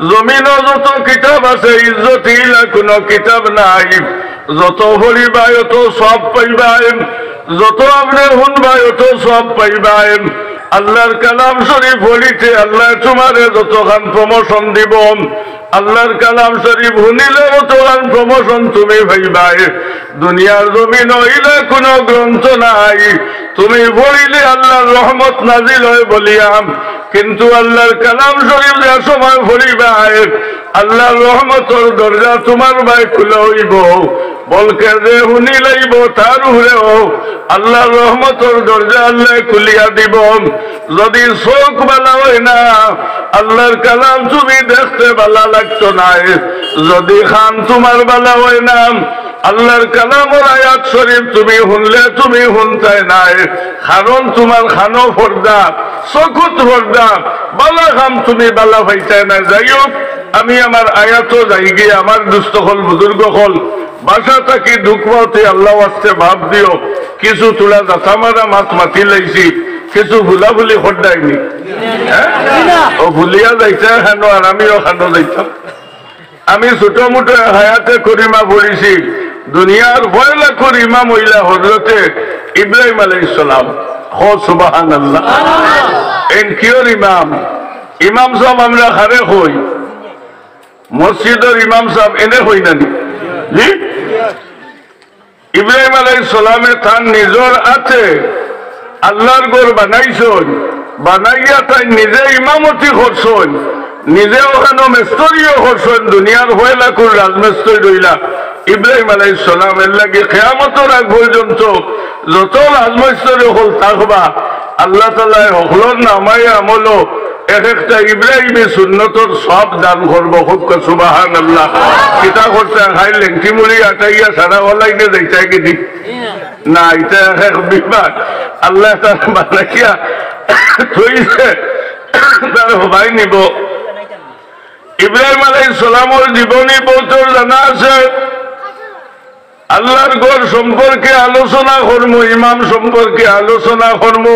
জমিনও যত কিতাব আছে ইজ্জতিলা কোনো কিতাব নাই। যত পড়িবা অত সব পাইবাই, যত আপনি শুনবাই অত সব পাইবাই। আল্লাহর কালাম শরীফ পড়িতে আল্লাহ তোমারে যতখান প্রমোশন দিব, আল্লাহর কালাম শরীফ শুনিলে অতখান প্রমোশন তুমি পাইবাই। দুনিয়ার জমিন হইলে কোনো গ্রন্থ নাই, তুমি পড়িলে আল্লাহর রহমত নাজিল হয় বলিয়াম, কিন্তু আল্লাহর কালাম শরীফ যে সময় পড়িবাই আল্লাহর রহমতর দরজা তোমার ভাই খুলে হইব। বলকে যে শুনি লইব তার উপরেও আল্লাহর রহমতর দরজা আল্লাহ খুলিয়া দিব। যদি চোখ বালা হয় না আল্লাহর কালাম তুমি দেখতে বালা লাগতো না, যদি খান তোমার বালা হয় না আল্লাহর কালামের আয়াত শরীফ তুমি শুনলে তুমি শুনতে নাই, কারণ তোমার খানো পর্দা চকুত পর্দা বালা খাম তুমি বালা পাইতে না। যাই হোক, আমি আমার আয়াতও যাই গিয়ে আমার দুস্থ হল বুজুর্গ হল বাসা থাকি ঢুকমাতে আল্লাহ আসতে ভাব দিও। কিছু তোলা যাতামারা মাছ মাতি লাইছি, কিছু ভুলাভুলি খড্ডাইনি, ও ভুলিয়া যাইতে খানো আর আমিও খানো যাইতাম। আমি ছোট মোটো হায়াতে করিমা পড়িছি। দুনিয়ার পয়লা করিমা মহিলা হজরতে ইব্রাহিম আলাইহিস সালাম। ও সুবহানাল্লাহ। এন কিয়র ইমাম, ইমাম সাহেব আমরা হারে হই, মসজিদের ইমাম সাহেব এনে হই নানি। জি, ইব্রাহিম আলাইহিস সালামে তার নিজর আছে আল্লাহর ঘর বানাইছেন, বানাইয়া তাই নিজে ইমামতি করছেন, নিজে ওখানে মেস্তরিও করছেন। দুনিয়ার হয়লা কোন রাজমেস্তরি রইলা ইব্রাহিম আলাইহিস সালামের লাগে কিয়ামতের আগ পর্যন্ত যত রাজমেস্তরি হল থাকবা আল্লাহ তাআলা হলর নামায় আমল এক একটা ইব্রাহিমী সুন্নতর সব দান করবো। খুব সুবহানাল্লাহ। কিতা করতে খাই লেংটি মুড়ি আটাইয়া সারা ওলাইনে যাইতাই কি ঠিক না, এটা এক বিবাদ আল্লাহ তাআলা বানাইয়া থইছে, তার হবাই নিব। ইব্রাহিম আলাইহিস সালামের জীবনী বৌতর জানা আছে। আল্লাহর ঘর সম্পর্কে আলোচনা করবো, ইমাম সম্পর্কে আলোচনা করবো।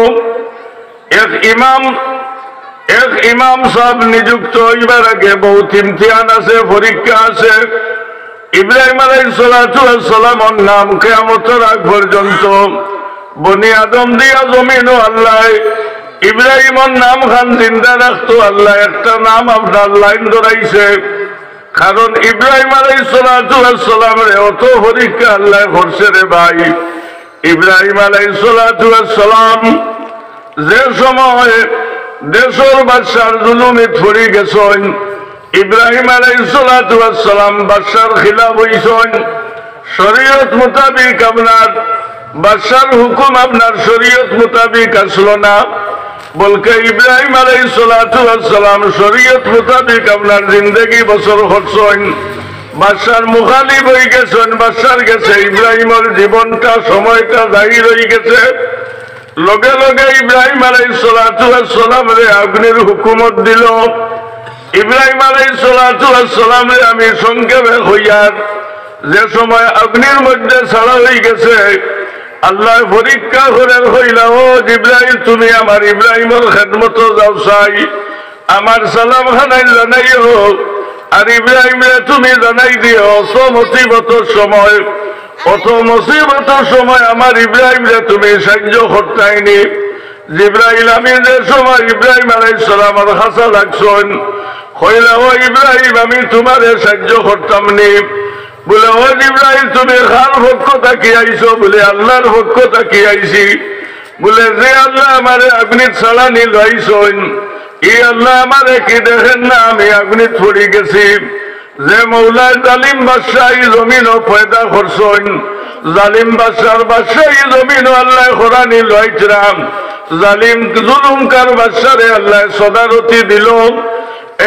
এক ইমাম সাহেব নিযুক্ত হইবার আগে বহুত ইমতিহান আছে, পরীক্ষা আছে। ইব্রাহিম আলাইহিস সালামের নাম কিয়ামতের আগ পর্যন্ত বনি আদম দিয়া জমিন আল্লাহ ইব্রাহিমের নাম খান জিন্দা রাখতো। আল্লাহ একটা নাম আপনার লাইন ধরাইছে, কারণ ইব্রাহিম আলাইহিস সালামের অত পরীক্ষা আল্লাহ করছে রে ভাই। ইব্রাহিম আলাইহিস সালাম যে সময় দেশের বাদশার জুলুমে পড়ে গেছেন, ইব্রাহিম আলাইহিস সালাম বাদশার খিলাফ হইছেন। শরীয়ত মোতাবিক আপনার বাদশার হুকুম আপনার শরীয়ত মোতাবিক আসলো না, বলকে ইব্রাহিম আলাইহিস সালাম শরীয়ত মোতাবিক আপনার জিন্দগি বছর করছেন। বাদশার মুখালিফ হয়ে গেছেন, বাদশার গেছে ইব্রাহিমের জীবনটা সময়টা জাহির হয়ে গেছে। লগে লগে ইব্রাহিম আলাইহিস সালাম রে আগুনের হুকুমত দিল। ইব্রাহিম আলাইহিস সালাম রে আমি সংক্ষেপে হইয়ার যে সময় অগ্নির মধ্যে ছাড়া হয়ে গেছে আল্লাহ পরীক্ষা করে হইলা, ও ইব্রাহিম তুমি আমার ইব্রাহিমের খেদমত যাও চাই, আমার সালাম খানাই জানাইও। আর ইব্রাহিম রে তুমি জানাই দিও অত মুসিবতের সময়, অত মুসিবতের সময় আমার ইব্রাহিম রে তুমি সাহায্য করতাইনি। জিবরাইল আমি যে সময় ইব্রাহিম আলাইহিস সালামের কাছে লাগছেন কইলা, ও ইব্রাহিম আমি তোমারে সাহায্য করতাম নি। বলে, ও ইব্রাহিম তুমি কার পক্ষ থাকি আইছো? বলে, আল্লাহর পক্ষ থাকি আইছি। বলে, যে আল্লাহ আমারে আগুনিত ছাড়ানি লাইছেন এই আল্লাহ আমারে কি দেখেন না আমি আগুনিত পড়ে গেছি? যে মৌলা জালিম বাদশাহ জমিনও পয়দা করছেন, জালিম বাদশার বাদশাহ জমিনও আল্লাহ খরানি লাইছরাম, জালিম জুলুমকার বাদশারে আল্লাহ সদারতি দিল।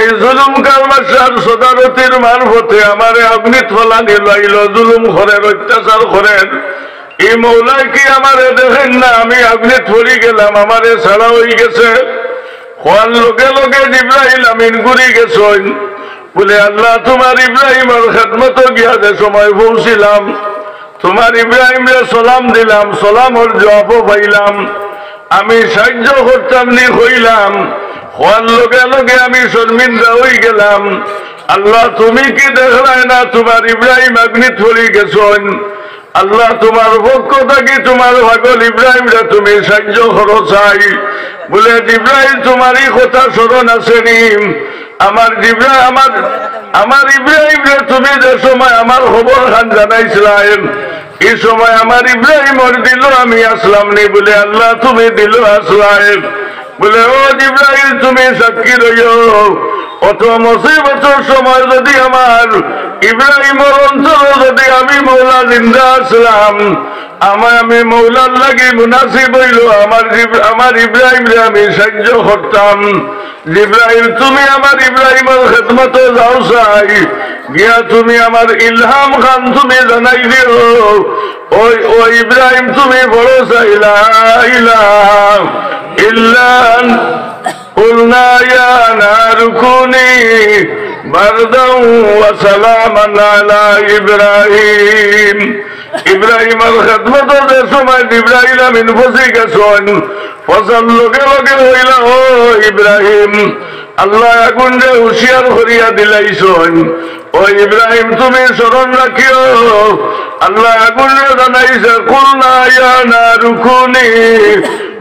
এই জুলুমকার বাদশার সদারতির মারফতে আমারে অগ্নিত ফলানি লাইল, জুলুম করেন অত্যাচার করেন। এই মৌলাই কি আমারে দেখেন না আমি অগ্নিত পড়ে গেলাম, আমারে ছাড়া হয়ে গেছে। হওয়ার লগে লগে জিবরাইল আমিন ঘুরি গেছেন। বলে, আল্লাহ তোমার ইব্রাহিমের খেদমত গিয়া যে সময় পৌঁছিলাম তোমার ইব্রাহিমরে সালাম দিলাম, সালামর জবাবও পাইলাম। আমি সাহায্য করতাম নি হইলাম, হওয়ার লগে লগে আমি শর্মিন্দা হয়ে গেলাম। আল্লাহ তুমি কি দেখলাই না তোমার ইব্রাহিম আগ্নিত পড়ে গেছেন? আল্লাহ তোমার পক্ষ থাকি তোমার পাগল ইব্রাহিম রে তুমি সাহায্য করো চাই। বলে ইব্রাহিম তোমারই কথা স্মরণ আসেনি? আমার ইব্রাহিম রে তুমি যে সময় আমার খবর খান জানাইছিলেন, এই সময় আমার ইব্রাহিমর দিল আমি আসলাম নি? বলে আল্লাহ তুমি দিল আসলাম। বলে ও ইব্রাহিম তুমি সাক্ষী রইও, অত মুসিবতের সময় যদি আমার ইব্রাহিমের অন্তর যদি আমি মৌলা জিন্দা আসলাম, আমি মৌলার লাগি মুনাসিব হইল আমার ইব্রাহিম রে আমি সাহায্য করতাম। ইব্রাহিম তুমি আমার ইব্রাহিমের খেদমতে যাও চাই, গিয়া তুমি আমার ইলহাম খান তুমি জানাই দিও, ও ইব্রাহিম তুমি বড় চাইলা ইল্লান قلنا يا نار كوني بردا وسلاما على إبراهيم ইব্রাহিমের খেদমতের যে সময় ইব্রাহিম আমিন ফসি গেছেন, ফসল লোকে লোকে হইল ও ইব্রাহিম আল্লাহ আগুন যে হুশিয়ার করিয়া দিলাইছেন, ও ইব্রাহিম তুমি স্মরণ রাখিও আল্লাহ আগুন যে জানাইছে কুলনা ইয়া নারু কুনি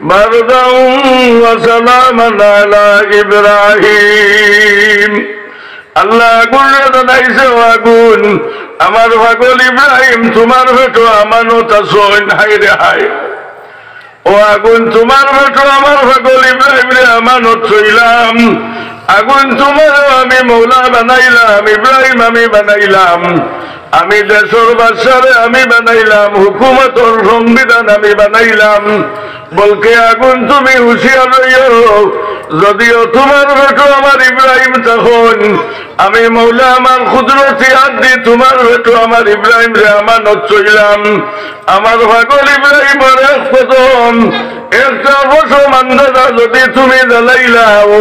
বারদাও ওয়া সালামান আলা ইব্রাহিম। আল্লাহ আগুন জানাইছে ও আগুন আমার পাগল ইব্রাহিম তোমার ভেটো আমানত আছেন। হাই রে হাই, ও আগুন তোমার ভেটো আমার পাগল ইব্রাহিম রে আমানত চইলাম। আগুন তোমার আমি মৌলা বানাইলাম, ইব্রাহিম আমি বানাইলাম, আমি দেশের বাদশারে আমি বানাইলাম, হুকুমতের সংবিধান আমি বানাইলাম। বলকে আগুন তুমি হুঁশিয়ার রইও, যদিও তোমার বেটো আমার ইব্রাহিম তখন আমি মৌলা আমার কুদরতি হাত দিয়ে তোমার বেটো আমার ইব্রাহিম রে আমানত চইলাম। আমার পাগল ইব্রাহিমের এক কদম একটা বছর আন্দাজা যদি তুমি জ্বালাইলাও,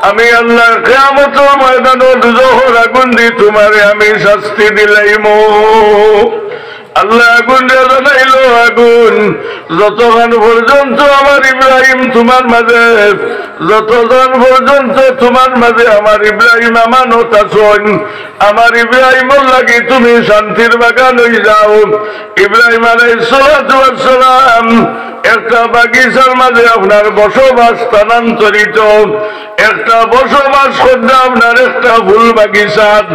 আমি আল্লাহ কিয়ামতের ময়দানে দুজখের আগুন দিয়ে তোমারে আমি শাস্তি দিলাইম। আল্লাহ আগুন জানাইল আগুন যতক্ষণ পর্যন্ত আমার ইব্রাহিম তোমার মাঝে, যতক্ষণ পর্যন্ত তোমার মাঝে আমার ইব্রাহিম আমানত আছেন, আমার ইব্রাহিমের লাগি তুমি শান্তির বাগান হয়ে যাও। ইব্রাহিম আলাইহিস সালাতু ওয়াস সালাম একটা বাগিচার মাঝে আপনার বসবাস স্থানান্তরিত, একটা বসবাস করতে আপনার একটা ফুল বাগিচাত,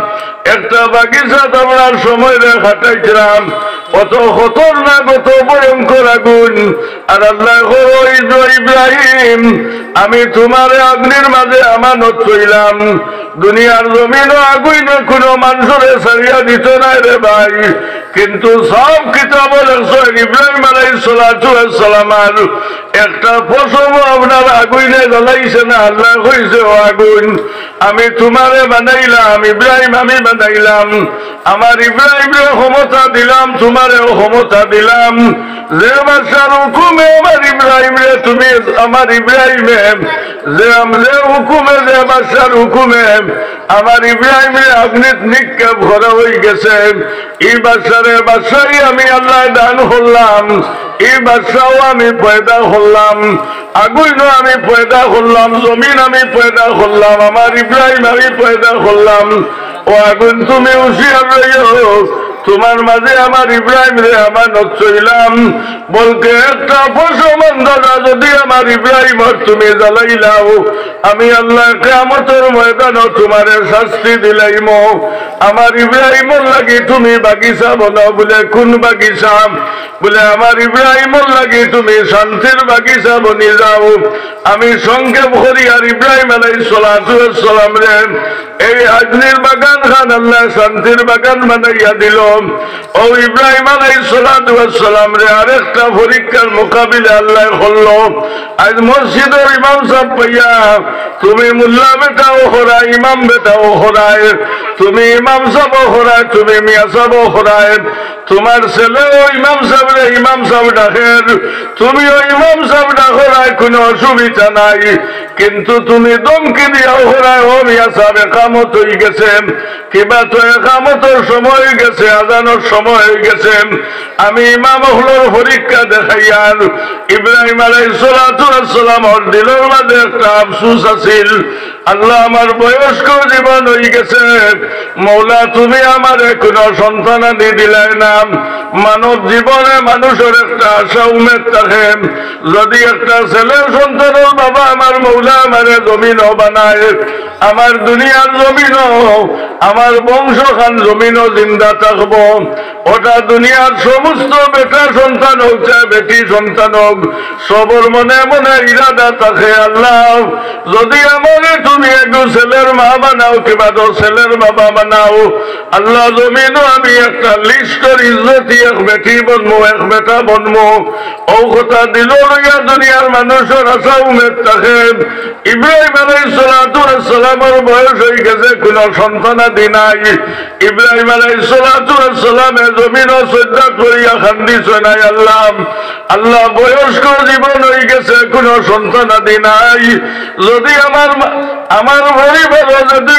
একটা বাগিচাত আপনার সময় কাটাইছিলাম। কত খতরনাক কত ভয়ঙ্কর আগুন। আর আল্লাহ ইব্রাহিম আমি তোমার অগ্নির মাঝে আমানত কইলাম, দুনিয়ার জমিন আগুন কোনো মানুষরে ছাড়িয়া দিত নাই রে ভাই, কিন্তু সব কিতাব ইব্রাহিম আলাইহিস সালাতু ওয়াস সালাম একটা পশম আপনার আগুনে জ্বালাইছে না। আল্লাহ কইছে ও আগুন আমি তোমারে বানাইলাম, ইব্রাহিম আমি বানাইলাম, আমার ইব্রাহিমের ক্ষমতা দিলাম, তোমারেও ক্ষমতা দিলাম। যে বাদশার হুকুমে আমার ইব্রাহিম রে তুমি আমার ইব্রাহিমে যে হুকুমে যে বাদশার হুকুমে আমার ইব্রাহিম রে অগ্নিত নিক্ষেপ করা হয়ে গেছে, এই বাদশারে বাদশাই আমি আল্লাহ দান করলাম, এই বাদশাও আমি পয়দা করলাম, আগুন আমি পয়দা করলাম, জমিন আমি পয়দা করলাম, আমার ইব্রাহিম আমি পয়দা করলাম। ও আগুন তুমি হুঁশিয়ার রইও, তোমার মাঝে আমার ইব্রাহিম রে আমানত চইলাম। বলতে একটা পশমন্দা যদি আমার ইব্রাহিম তুমি জ্বালাইলাও, আমি আল্লাহ কিয়ামতের ময়দানে তোমারে শাস্তি দিলাইম। আমার ইব্রাহিমের লাগি তুমি বাগিচা বানাও। বলে কোন বাগিচা? বলে আমার ইব্রাহিমের লাগি তুমি শান্তির বাগিচা বনি যাও। আমি সংক্ষেপ করি আর ইব্রাহিম আলাইহিস সালাতু ওয়াস সালাম রে এই আগ্নির বাগান খান আল্লাহ শান্তির বাগান বানাইয়া দিল। ও ইব্রাহিম আলাইহিস সালাতু ওয়াস সালাম রে আরেকটা পরীক্ষার মোকাবিলা আল্লাহ করল। আজ মসজিদের ইমাম সাহেব পাইয়া তুমি মুল্লা বেটাও হরায়, ইমাম বেটাও হরায়, তুমি ইমাম সাহেব হরায়, তুমি মিয়া সাহেব হরায়, তোমার ছেলে ও ইমাম সাহেব রে ইমাম সাহেব ডাকের, তুমি ও ইমাম সাহেব ডাকরায় কোনো অসুবিধা নাই, কিন্তু তুমি দমকি দিয়াও হরায় ও মিয়া সাহেব একামত হয়ে গেছে, কিবা তো একামতের সময় গেছে, আজানোর সময় হয়ে গেছে, আমি ইমাম হলোর পরীক্ষা দেখাইয়ার ইব্রাহিম আলাইহিস সালাতু ওয়াস সালাম ওর দিলের মাঝে একটা আফসোস আছিল, আল্লাহ আমার বয়স্ক জীবন হয়ে গেছে, মৌলা তুমি আমার কোনো সন্তান আনি দিলাই না। মানব জীবনে মানুষের একটা আশা উমেদ থাকে, যদি একটা ছেলের সন্তানের বাবা আমার মৌলা আমারে জমিনও বানায়, আমার দুনিয়ার জমিনও আমার বংশখান জমিনও জিন্দা থাকব, ওটা দুনিয়ার সমস্ত বেটা সন্তান হোক চাই বেটি সন্তান হোক, সবর মনে মনে ইরাদা থাকে, আল্লাহ যদি আমারে তুমি একটু ছেলের মা বানাও কিংবা তো ছেলের বাবা বানাও, আল্লাহ জমিনও আমি একটা লিস্টের ইজ্জতি এক বেটি বনবো এক বেটা বনবো, ও কথা দিল লইয়া দুনিয়ার মানুষের আশা উমেদ থাকে। ইব্রাহিম আলাইহিস সালাতু ওয়াস সালামের বয়স হয়ে গেছে, কোন সন্তানাদি নাই। ইব্রাহিম আলাইহিস সালাতু ওয়াস সালামে জমিনও সজ্জা করিয়া কান্দিছে নাই, আল্লাহ আল্লাহ বয়স্ক জীবন হয়ে গেছে, কোন সন্তানাদি নাই, যদি আমার পরিবার যদি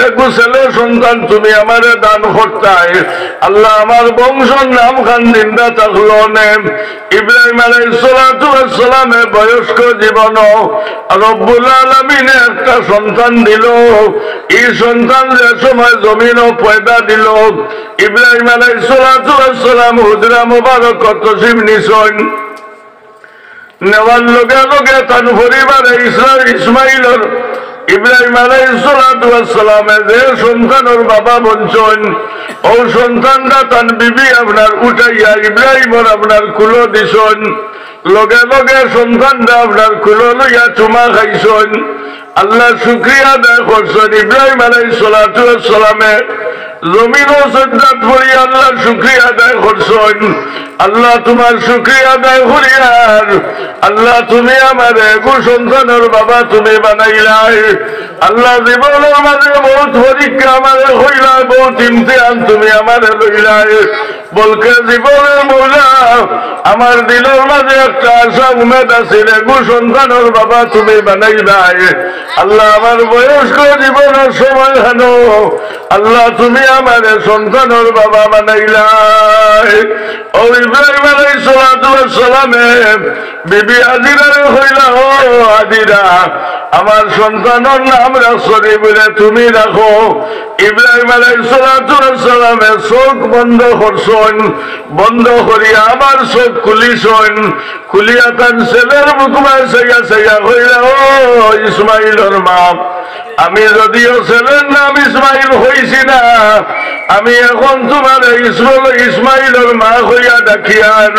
একটু ছেলে সন্তান তুমি আমারে দান করতাই, আল্লাহ আমার বংশের নাম খান জিন্দা থাকলো নে। ইব্রাহিম আলাইহিস সালাতু ওয়াস সালামে বয়স্ক জীবন রব্বুল আলামিন একটা সন্তান দিল, এই সন্তান যে সময় জমিনও পয়দা দিল, ইব্রাহিম আলাইহিস সালাতু ওয়াস সালাম হুজরা মুবারক তশরিফ নিছেন, নেওয়ার লগে লগে তার পরিবারে ইসমাইলের ইব্রাহিম আলাইহিস সালাতু ওয়াস সালামের যে সন্তানের বাবা বলছেন, ও সন্তানটা তার বিবি আপনার উঠাইয়া ইব্রাহিমর আপনার কুলো দিছেন, লগে লগে সন্তানটা আপনার কুলো লইয়া চুমা খাইছেন, আল্লাহ শুকরিয়া আদায় করছেন। ইব্রাহিম আলাইহিস সালাতু ওয়াস সালামে জমিনও সজ্জাত করি আল্লাহ শুকরিয়া আদায় করছেন, আল্লাহ তোমার শুকরিয়া আদায় করিয়ার আল্লাহ তুমি আমার একু সন্তানের বাবা তুমি বানাইলাই, আল্লাহ জীবনের মাঝে বহুত পরীক্ষা আমারে হইলাই, বহুত ইমতিহান তুমি আমারে লইলাই, বলকে জীবনের মৌলা আমার দিলের মাঝে একটা আশা উমেদ আছিল, একু সন্তানের বাবা তুমি বানাইলাই, আল্লাহ আমার বয়স্ক জীবনের সময় হেন আল্লাহ তুমি আমার সন্তানের বাবা বানাইলাই। ও ইব্রাহিম আলাইহিস সালাতু ওয়াস সালামে বিবি হাজিরারে হইলা, ও হাজিরা আমার সন্তানের নাম রাখছনি বলে তুমি রাখো। ইব্রাহিম আলাইহিস সালাতু ওয়াস সালামে চোখ বন্ধ করছেন, বন্ধ করিয়া আবার চোখ খুলিছেন, খুলিয়া তার ছেলের মুখমায় চাইয়া চাইয়া হইলা, ও ইসমাইলের মা আমি যদিও ছেলের নাম ইসমাইল হইছি না, আমি এখন তোমার ইসমাইলের মা হইয়া ডাকিয়ার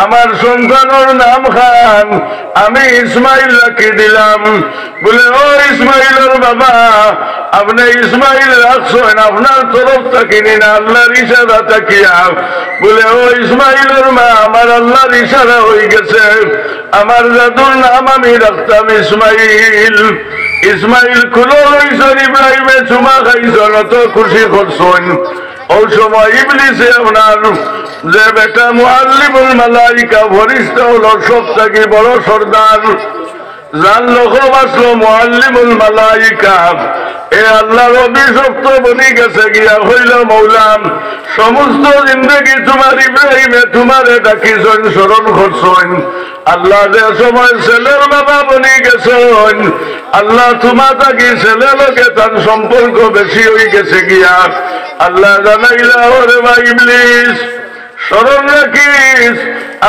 আমার সন্তানের নাম খান আমি ইসমাইল রাখি দিলাম। বলে ও ইসমাইলের বাবা আপনি ইসমাইল রাখছেন আপনার তরফ থাকিনি না আল্লাহর ইশারা তাকিয়া, বলে ও ইসমাইলের মা আমার আল্লাহর ইশারা হয়ে গেছে, আমার জাদুর নাম আমি রাখতাম ইসমাইল। ইসমাইল খুলো লইছেন, ইব্রাহিমে চুমা খাইছেন, অত খুশি করছেন। ওই সময় ইবলিসে আপনার যে বেটা মুআল্লিমুল মালাইকা ফেরেশতা হলো সব থেকে বড় সর্দার, যার লোক বাসলো মুআল্লিমুল মালাইকা, এ আল্লাহর অভিশপ্ত বনি গেছে গিয়া হইল মৌলাম সমস্ত জিন্দগি তোমার ইব্রাহিমে তোমারে ডাকিছেন স্মরণ করছেন, আল্লাহ যে সময় ছেলের বাবা বনি গেছেন, আল্লাহ তোমার থাকি ছেলে লোকে তার সম্পর্ক বেশি হয়ে গেছে গিয়া, আল্লাহ জানাইলা ওরে ভাই ইবলিস স্মরণ রাখিস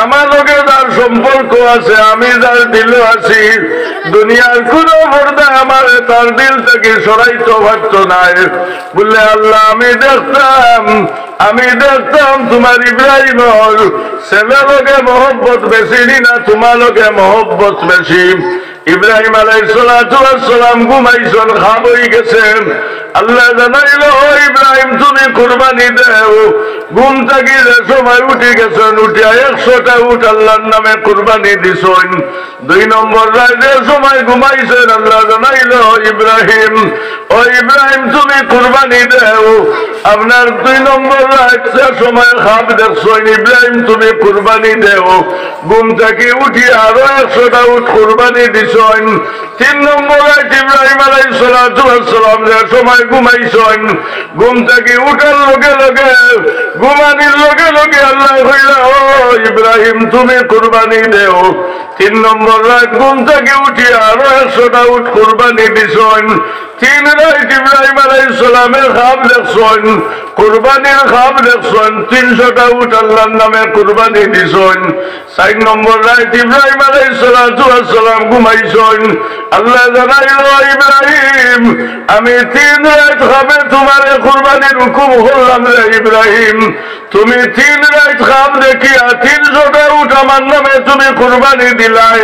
আমার লোকে যার সম্পর্ক আছে আমি যার দিল আছি, দুনিয়ার কোন পর্দা আমার তার দিল থেকে সরাইতে পারত নাই। বললে আল্লাহ আমি দেখতাম তোমার ইব্রাহিমর ছেলে লোকে মহব্বত বেশি না তোমার লোকে মহব্বত বেশি। ইব্রাহিম আলাইহিস সালাতু ওয়াস সালাম ঘুমাইছেন, খাব হয়ে গেছেন, আল্লাহ জানাইল ও ইব্রাহিম তুমি কুরবানি দেও। ঘুম থাকি যে সময় উঠে গেছেন, উঠিয়া 100টা উঠ আল্লাহর নামে কুরবানি দিছেন। 2 নম্বর রায় যে সময় ঘুমাইছেন, আল্লাহ জানাইল ইব্রাহিম ও ইব্রাহিম তুমি কুরবানি দেও। আপনার 2 নম্বর রায় যে সময় খাব দেখছেন, ইব্রাহিম তুমি কুরবানি দেও। ঘুম থাকি উঠিয়া আরো 100টা উঠ কুরবানি দিছেন। 3 নম্বর রাত ইব্রাহিম আলাইহিস সালাতু ওয়াস সালাম যে সময় ঘুমাইছেন ঘুম থেকে উঠার লগে লগে ঘুমানির লগে লগে আল্লাহ কইলা ও ইব্রাহিম তুমি কুরবানি দেও 3 নম্বর রাত ঘুম থেকে উঠি আরো 100টা উট কুরবানি দিছেন 3 রাত ইব্রাহিম আলাইহিস সালামের খাব দেখছেন কুরবানির খাব দেখছেন 300টা উট আল্লাহর নামে কুরবানি দিছেন 4 নম্বর রাত ইব্রাহিম আলাইহিস সালাতু ওয়াস সালাম ঘুমাইছেন আল্লাহ জানাইল ইব্রাহিম আমি 3 রাত খাবে তোমারে কুরবানির হুকুম করলাম রে ইব্রাহিম তুমি 3 রাত খাব দেখিয়া 300টা উট আমার নামে তুমি কুরবানি দিলাই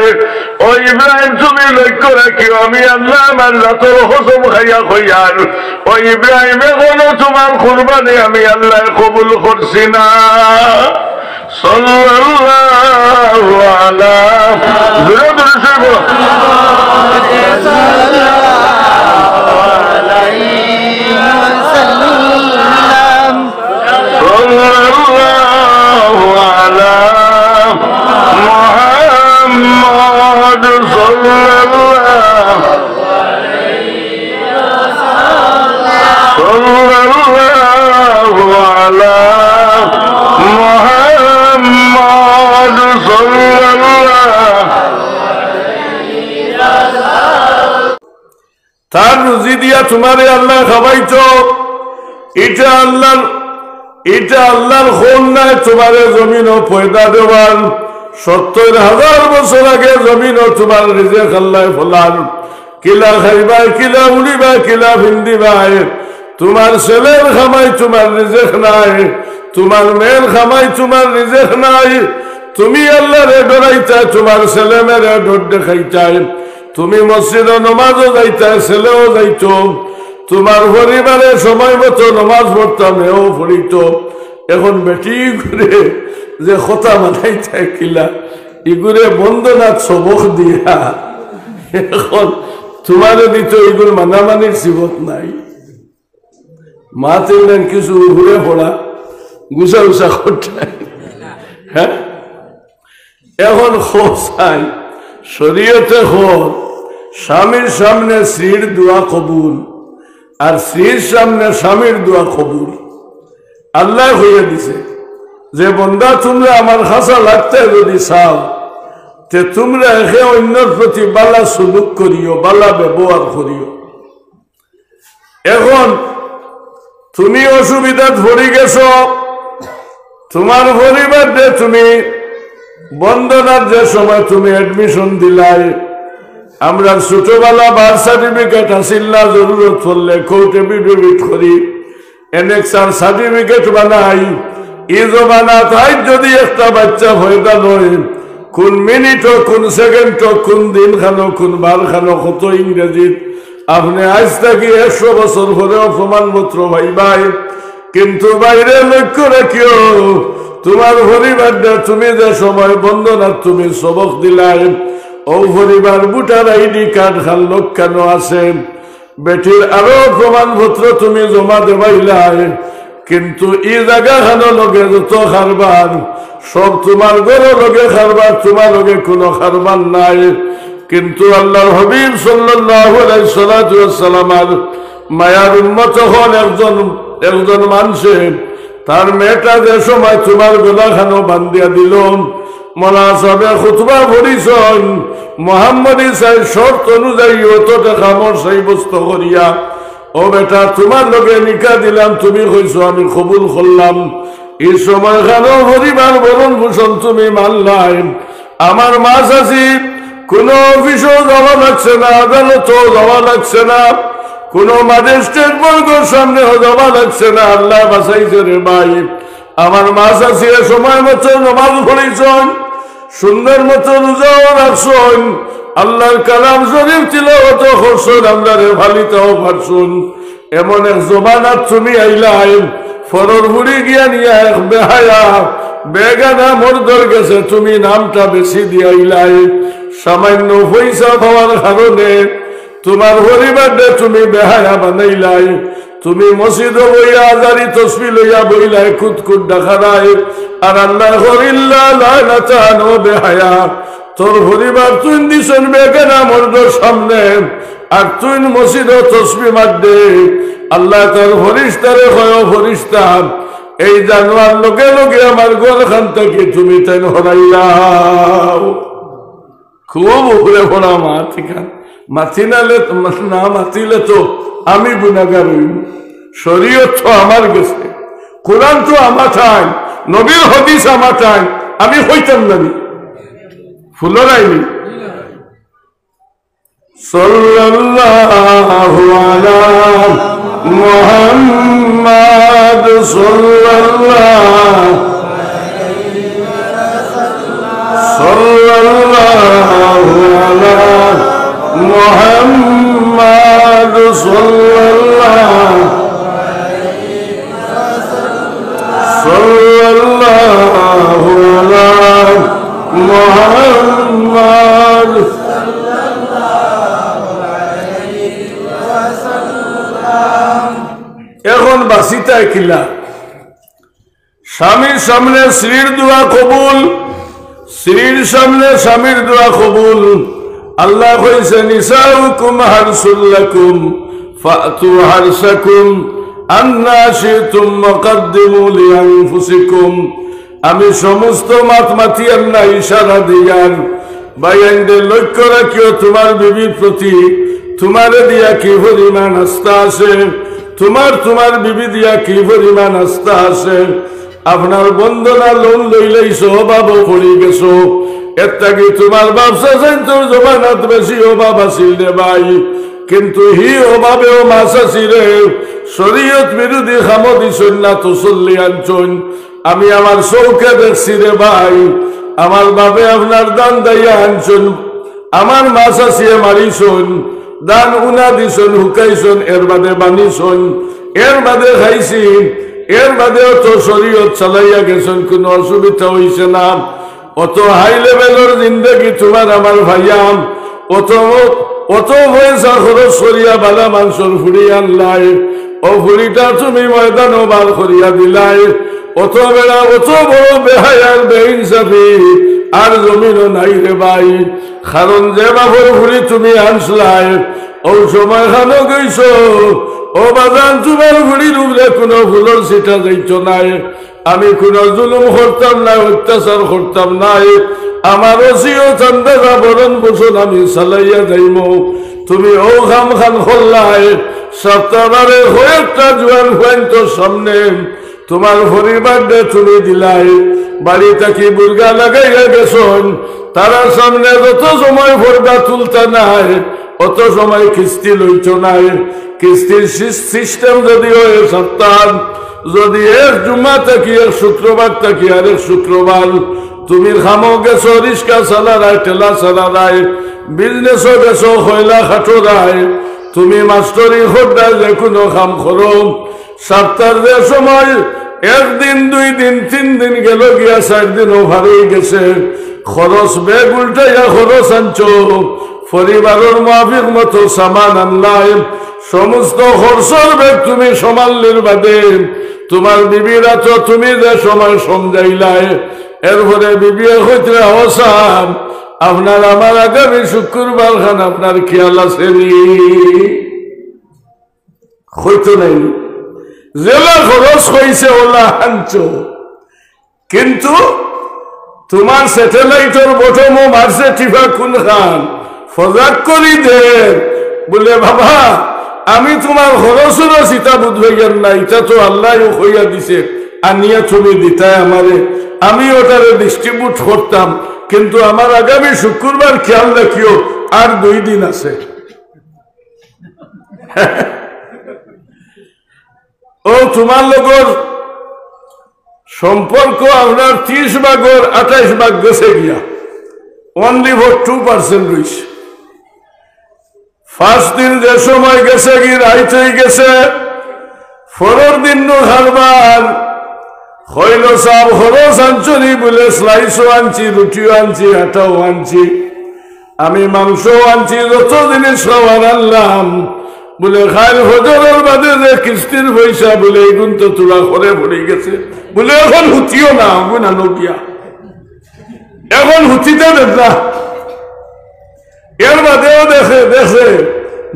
ও ইব্রাহিম তুমি লক্ষ্য রাখিও আমি আল্লাহ আমার জাতর কসম খাইয়া কইয়ার ও ইব্রাহিম এখনো তোমার কুরবানি আমি আল্লাহ কবুল করছি না সাল্লাল্লাহু আলা তার রুজি দিয়া তোমারে আল্লাহ খাওয়াইছ এটা আল্লাহর খুন নাই তোমারে জমিনও পয়দা দেওয়ার 70,000 বছর আগে জমিনও তোমার রিজেক আল্লাহ ফলান কিলা খাইবাই কিলা উড়িবাই কিলা ভিন্দিবাই তোমার ছেলের খামাই তোমার রিজেক নাই তোমার মেয়ের খামাই তোমার রিজেক নাই তুমি আল্লাহরে ডরাইতা তোমার ছেলে মেয়েরে ডর দেখাইতাই তুমি মসজিদে নমাজও যাইতা ছেলেও যাইত তোমার পরিবারে সময় মতো নমাজ পড়তাম এও পড়িত এখন বেটি করে যে কথা মানাইতা কিলা ইগুরে বন্দনাথ সবক দিয়া এখন তোমারও দিত এগুলো মানামানির জীবত নাই মা তিনলেন কিছু ঘুরে পড়া গুছা গুছা করতাই হ্যাঁ এখন খোঁচাই শরীয়তে হল স্বামীর সামনে স্ত্রীর দোয়া কবুল আর স্ত্রীর সামনে স্বামীর দোয়া কবুল আল্লাহ হইয়া দিছে যে বন্দা তোমরা আমার খাসা লাগতে যদি চাও তে তোমরা একে অন্যর প্রতি বালা সুলুক করিও বালা ব্যবহার করিও এখন তুমি অসুবিধাত পড়ে গেছ তোমার পরিবার যে তুমি বন্দনার যে সময় তুমি অ্যাডমিশন দিলাই আমরা ছোটবেলা বার্থ সার্টিফিকেট আসিল না জরুরত পড়লে কোর্ট এফিডেভিট করি এনেক্সার সার্টিফিকেট বানাই এই জমানা তাই যদি একটা বাচ্চা হয়তা নয় কোন মিনিট কোন সেকেন্ড কোন দিন খানো কোন বার খানো কত ইংরেজিত আপনি আজ থেকে 100 বছর পরেও প্রমাণপত্র ভাইবাই কিন্তু বাইরে লক্ষ্য রাখিও তোমার পরিবারটা তুমি যে সময় বন্দনার তুমি সবক দিলাই ও পরিবার বুটার আইডি কার্ড খান লোক কেন আছে বেটির আরো প্রমাণপত্র তুমি জমা দেবাইলাই কিন্তু এই জায়গা খানো লগে যত খারবার সব তোমার ঘর লগে খারবার তোমার লগে কোনো খারবার নাই কিন্তু আল্লাহর হাবিব সাল্লাল্লাহু আলাইহি সাল্লামের মায়ার উম্মত হন একজন মানুষে তার মেয়েটা যে সময় তোমার গলা খানো বান্ধিয়া দিল মোলা সাহেব খুতবা পড়িছেন মোহাম্মদী সাহেব শর্ত অনুযায়ী অত টাকা মোর সাব্যস্ত করিয়া ও বেটা তোমার লগে নিকা দিলাম তুমি কইছো আমি কবুল করলাম এই সময় খানো পরিবার বরণ ভূষণ তুমি মানলাই আমার মা চাচি কোন অফিসও যাওয়া লাগছে না আদালতও যাওয়া লাগছে না কোন ম্যাজিস্ট্রেট বর্গের সামনেও যাওয়া লাগছে না আল্লাহ বাঁচাইছে রে ভাই আমার মা চাচি সময় মতো নামাজ পড়েছেন সুন্দর মতো রোজাও রাখছেন আল্লাহর কালাম শরীফ তিলাওয়াত করছেন আল্লাহরে ভালিতাও পারছেন এমন এক জমানাত তুমি আইলাই ফরর বুড়ি গিয়া নিয়া এক বেহায়া বেগানা মর্দর গেছে তুমি নামটা বেশি দিয়াইলাই সামান্য পয়সা পাওয়ার কারণে তোমার পরিবারটা তুমি বেহায়া বানাইলাই তুমি মসজিদ বইয়া আজারি তসবি লইয়া বইলাই খুদ খুদ ডাকারাই আর আল্লাহ করিল্লা লানাতান ও বেহায়া তোর পরিবার তুই দিছন বেগানা মর্দর সামনে আর তুই মসজিদ তসবি মারদে আল্লাহ তোর ফরিস্তারে হয় ফরিস্তা এই জানোয়ার লোকে লোকে আমার ঘর খান থেকে তুমি তাই হরাইলাও খুব উপরে পড়া মাথিখান মাথি নালে না মাতিলে তো আমি গুনাহগার হইব শরীয়ত তো আমার গেছে কোরআন তো আমার ঠাই নবীর হাদিস আমার ঠাই আমি হইতাম না ফুলরাইনি সাল্লাল্লাহু আলা মুহাম্মাদ সাল্লাল্লাহু আলা মুহাম্মাদ সাল্লাল্লাহু আলা মুহাম্মাদ এখন বাসিতা কিলা স্বামীর সামনে স্ত্রীর দোয়া কবুল স্ত্রীর সামনে স্বামীর দোয়া কবুল আল্লাহ কইছে নিসাউকুম হারসুল লাকুম ফাতু হারসাকুম আন্না শিতুম মুকদ্দিমু লিআনফুসিকুম আমি সমস্ত মাতমাতি আল্লাহ ইশারা দিয়ার বাইন্দে লক্ষ্য রাখিও তোমার বিবির প্রতি তোমার দিয়া কি পরিমাণ আস্থা আছে তোমার বিবি দিয়া কি পরিমাণ আস্থা আছে আপনার বন্ধনা লোন লইলেইছো বাবু পড়ি গেছো একটা কি তোমার ব্যবসা তোর জমানাত বেশি অভাব আসিল রে ভাই কিন্তু হি অভাবেও মাছ আসি রে শরীয়ত বিরোধী খামো দিছন না তো চল্লি আনছন আমি আমার চৌকে দেখছি রে ভাই আমার বাপে আপনার দান দাইয়া আনছন আমার মাছ আসিয়ে মারিছন দান উনা দিছন হুকাইছন এর বাদে বানিছন এর বাদে খাইছি এর বাদেও তো শরীয়ত চালাইয়া গেছেন কোনো অসুবিধা হইছে না অত হাই লেভেলের জিন্দগি তোমার আমার ভাইয়াম অত পয়সা খরচ করিয়া বালা মাংসর ফুড়ি আনলাই ও ফুড়িটা তুমি ময়দান বার করিয়া দিলাই অত বেড়া অত বড় বেহায়ার বেইনসাফি আর জমিনও নাই রে ভাই কারণ যে বাবর ফুড়ি তুমি আনসলাই ও সময় খানো গেছ ও বাজান তোমার ফুড়ির উপরে কোনো ফুলর সিটা যাইছ নাই আমি কোন জুলুম করতাম না অত্যাচার করতাম নাই আমার ওসিও চান্দারা বরণ পোষণ আমি চালাইয়া যাইম তুমি ও খাম খান খোল্লাই সপ্তাহে কয়েকটা জোয়ান খুয়াইন তোর সামনে তোমার পরিবার তুমি দিলাই বাড়ি থাকি বুর্গা লাগাইয়া গেছন তারা সামনে যত সময় পর্দা তুলতা নাই অত সময় কিস্তি লইছ নাই কিস্তির সিস্টেম যদি হয় সপ্তাহ যদি এক জুম্মা থাকি এক শুক্রবার থাকি আর এক শুক্রবার তুমি খামো গেছো রিক্সা চালারায় ঠেলা চালারায় বিজনেসও গেছো হইলা খাটোরায় তুমি মাস্টরি খোদ্দায় যে কোনো কাম করো সপ্তাহের যে সময় একদিন 2 দিন 3 দিন গেল গিয়া 4 দিন ওভার হয়ে গেছে খরচ বেগ উল্টাইয়া খরচ আনছো পরিবারের মাফিক মতো সামান আনলাই সমস্ত খরচর বেগ তুমি সমাল্লির বাদে তোমার বিবিরা তো তুমি যে সময় সমঝাইলাই এরপরে বিবি হইতে অসাম আপনার আমার আগামী শুক্রবার খান আপনার খেয়াল আছে হইতো নাই জেলা খরচ হয়েছে ওলা আনছ কিন্তু তোমার স্যাটেলাইটের বটমও মারছে টিফা কোন খান ফজাক করি দে বলে বাবা আমি তোমার খরচেরও চিতা বুধ হইয়ার না এটা তো আল্লাহ হইয়া দিছে আনিয়া তুমি দিতাই আমারে আমি ওটারে ডিস্ট্রিবিউট করতাম কিন্তু আমার আগামী শুক্রবার খেয়াল রাখিও আর 2 দিন আছে ও তোমার লগর সম্পর্ক আপনার 30 ভাগর 28 ভাগ গেছে গিয়া অনলি ফর 2% রয়েছে ফার্স্ট দিন যে সময় গেছে কি রাইত হয়ে গেছে পরের দিন হারবার হইল সব খরচ আনছনি বলে স্লাইসও আনছি রুটিও আনছি আটাও আনছি আমি মাংসও আনছি যত জিনিস খাবার আনলাম বলে খাইল হজরের বাদে যে কিস্তির পয়সা বলে এগুন তো তোরা করে পড়ে গেছে বলে এখন হুতিও না হবে না নকিয়া এখন হুচিতে দেখ না, এর বাদেও দেখে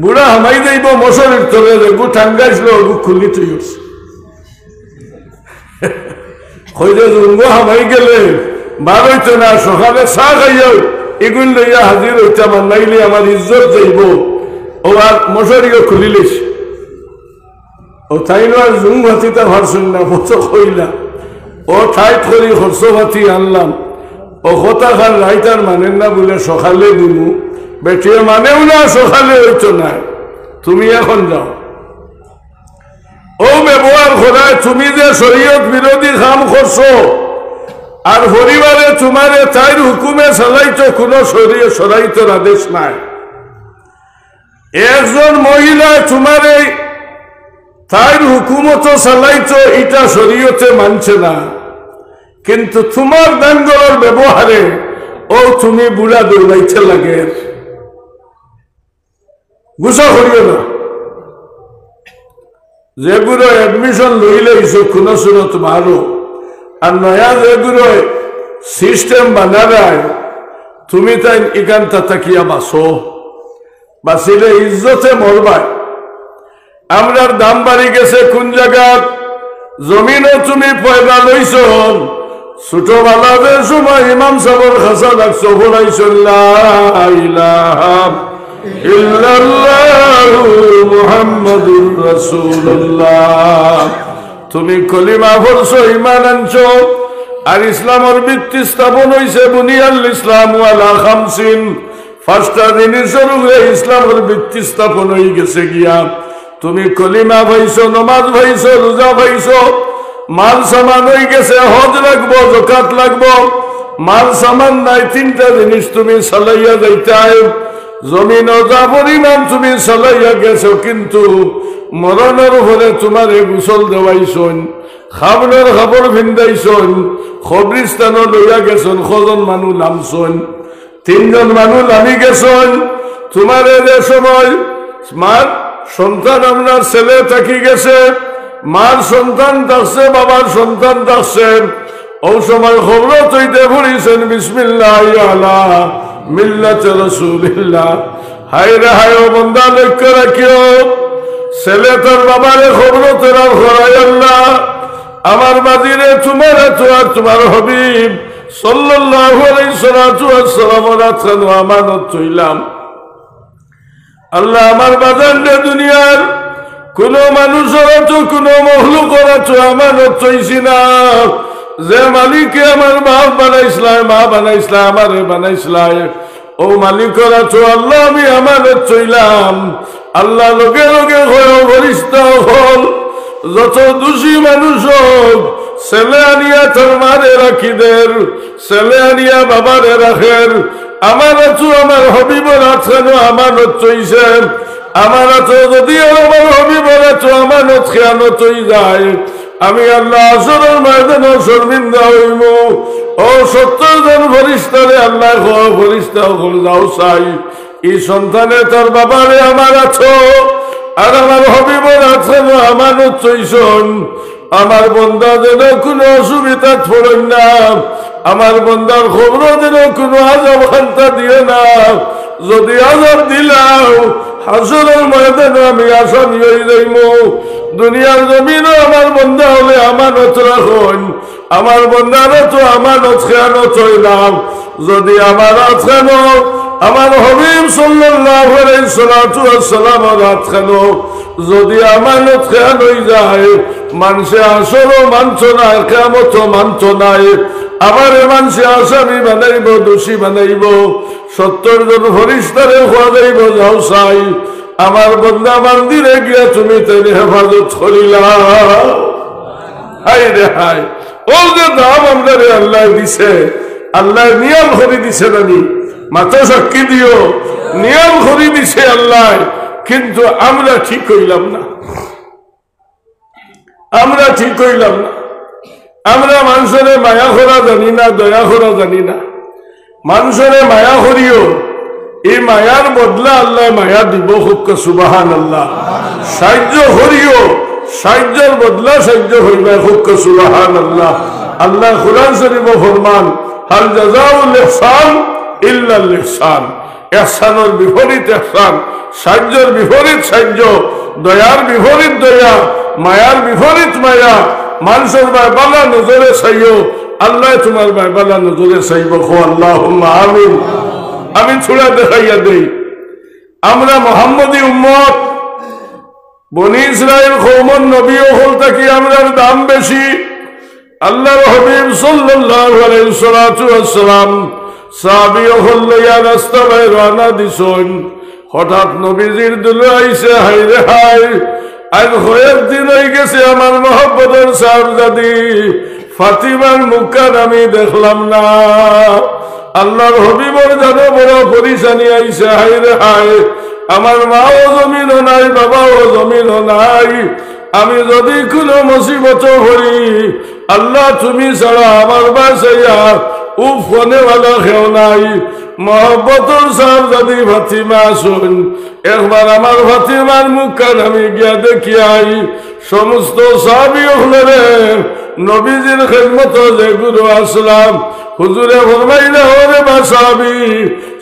বুড়া হামাই যাইব মশারির তলে দেখবো ঠান্ডাইছিল খুলি তুই হইলে জুঙ্গ হামাই গেলে বার হইতো না, সকালে চা খাইয়াও এগুলো লইয়া হাজির হইতে আমার নাইলে আমার ইজ্জত যাইব। ও আর মশারিও খুলি লিস, ও তাই আর জুম ভাতিটা ভারছেন না, মতো কইলা ও ঠাইট করি খরচ ভাতি আনলাম, ও কথা খান রাইতার মানেন না বলে সকালে দিমু, বেটিয়ে মানেও না, সকালে হইতো না, তুমি এখন যাও। ও ব্যবহার করায় তুমি যে শরীয়ত বিরোধী কাম করছো আর পরিবারে তোমারে তাইর হুকুমে চালাইতো, কোনো সরাইতোর আদেশ নাই। একজন মহিলা তোমারে তাইর হুকুমত চালাইতো, এটা শরীয়তে মানছে না, কিন্তু তোমার দাঙ্গলের ব্যবহারে ও তুমি বুড়া দৌড়াইতে লাগে, গুছা করিও না। যেগুলো এডমিশন লইলে কোনো সুরত মারো, আর নয়া যেগুলো সিস্টেম বানায় তুমি তাই এখানটা তাকিয়া বাঁচো, বাঁচিলে ইজ্জতে মরবাই। আমরার দাম বাড়ি গেছে কোন জায়গার জমিনও তুমি পয়দা লইছ, ছোটবেলাদের সময় ইমাম সাহেবের খাসা লাগছো, মুহাম্মাদুর রাসূলুল্লাহ, তুমি কলিমা পড়ছো, ঈমান আনছো, আর ইসলামের ভিত্তি স্থাপন হইছে বুনিয়াল ইসলামু আলা খামসিন, পাঁচটা জিনিসের উপরে ইসলামের ভিত্তি স্থাপন হয়ে গেছে গিয়া। তুমি কলিমা ভাইছো, নমাজ ভাইছো, রোজা ভাইছো, মাল সামান হয়ে গেছে, হজ লাগবো, যাকাত লাগবো, মাল সামান নাই, তিনটা জিনিস তুমি চালাইয়া যাইতাই, জমিন যা পরিমাণ তুমি চালাইয়া গেছো, কিন্তু মরণের উপরে তোমারে গোসল দেওয়াইছন, খাবনের খাবর ভিন্দাইছন, কবরিস্তানও লইয়া গেছন, কজন মানুষ নামছন, 3 জন মানুষ নামি গেছন। তোমার যে সময় মার সন্তান আপনার ছেলে থাকি গেছে, মার সন্তান থাকছে, বাবার সন্তান থাকছে, ও সময় খবর তৈতে ভরিছেন বিসমিল্লাহ আলা মিল্লাতে রাসূলিল্লাহ। হায় রে হায়, ও বন্দা লক্ষ্য রাখিও, ছেলে তোর বাবারে খবর তোরা ঘরাই আল্লাহ, আমার বাদিরে তোমার তো আর তোমার হাবিব সাল্লাল্লাহু আলাইহি সাল্লাম আমানত চইলাম। আল্লাহ আমার বাজান রে, দুনিয়ার কোন মানুষের তো কোন মখলুকের তো আমানত চইছি না, যে মালিকে আমার বাপ বানাইছিলাম, মা বানাইছিলাম, আমারে বানাইছিলাম, ও মালিকের তো আল্লাহ আমি আমানত চইলাম। আল্লাহ লগে লগে ফরিস্তা হল, যত দোষী মানুষ হোক, ছেলে আনিয়া তোর মারে রাখি দের, ছেলে আনিয়া বাবারে রাখের, আমার আছো আমার হবিবর আছেন আমানত চইছে, আমার আছো যদি আমার হবিবর আছো আমানত খেয়ানত হই যায়, আমি আল্লাহ আসরের ময়দানে শর্মিন্দা হইব। ও 70 জন ফরিস্তারে আল্লাহ ফরিস্তা হল যাও চাই, এই সন্তানে তোর বাবারে আমার আছো আর আমার হবিবর আছেন আমানত চইছন, আমার বন্দা যেন কোনো অসুবিধা পড়েন না, আমার বন্দার খবর যেন কোনো আজব খান্তা দিয়ে না, যদি আজব দিলাও হাসরের ময়দানে আমি আসামি হয়ে যাইব। দুনিয়ার জমিনও আমার বন্দা হলে আমানত রাখুন, আমার বন্দারও তো আমানত খেয়ানত হইলাম, যদি আমার আছেন আমার হবিব সাল্লাল্লাহু আলাইহি সাল্লাম রাত যদি আমানত খেয়াল হয়ে যায়, মানুষে আসরও মানত না, কিয়ামতও মানত নাই, আবার মানুষে আসামি বানাইব, দোষী বানাইব, 70 জন ফরিস্তারে খোয়া যাইব, যাও চাই আমার বন্দা মন্দিরে গিয়া তুমি তাই হেফাজত করিলা। হাই রে হাই, ও যে দাম আমরা রে আল্লাহ দিছে, আল্লাহ নিয়ম করে দিছে, নানি মাথা সাক্ষী দিও, নিয়ম করে দিছে আল্লাহ, কিন্তু আমরা ঠিক হইলাম না, আমরা ঠিক হইলাম না। আমরা মানুষের মায়া করা জানি না, দয়া করা জানি না। মানুষের মায়া করিও, এই মায়ার বদলা আল্লাহ মায়া দিব, খুব সুবহানাল্লাহ। সাহায্য করিও, সাহায্যের বদলা সাহায্য হইবে, খুব সুবহানাল্লাহ। আল্লাহ কুরআন শরীফে ফরমান, হাল জাযাউল ইহসান ইল্লাল ইহসান। ইহসানের বিপরীত ইহসান, সাহায্যের বিপরীত সাহায্য, দয়ার বিপরীত দয়া, মায়ার বিপরীত মায়া। মানুষের ভাই বালা নজরে চাইও, আল্লাহ তোমার ভাই বালা নজরে চাইব। আল্লাহুম্মা আমিন। আমি ছোড়া দেখাইয়া দেই, আমরা মুহাম্মদী উম্মত, বনি ইসরাইল কওমন নবী হল থাকি আমরার দাম বেশি। আল্লাহর হাবিব সাল্লাল্লাহু আলাইহি ওয়াসাল্লাম সাহাবী হল লইয়া রাস্তা বাই রওনা দিছেন। হঠাৎ নবীজির দুলে আইছে, হায় রে হায়, আজ কয়েকদিন হয়ে গেছে আমার মহব্বতের সাহেবজাদি ফাতিমার মুখখান আমি দেখলাম না। আল্লাহর হাবিবর যেন বড় পরিশানি আইছে, হায় রে হায়, আমার মাও জমিনও নাই, বাবাও জমিনও নাই। আমি যদি কোনো মুসিবত হই, আল্লাহ তুমি ছাড়া আমার বাসাইয়া উফ ফোনেওয়ালা খেও নাই। মহব্বতর সাহেবজাদি ফাতিমা শুন, একবার আমার ফাতিমার মুখখান আমি গিয়া দেখিয়াই। সমস্ত সাহাবী হলে নবীজির খেদমত যে গুরু আসলাম, হুজুরে ফরমাইলে ওরে বা সাহাবী,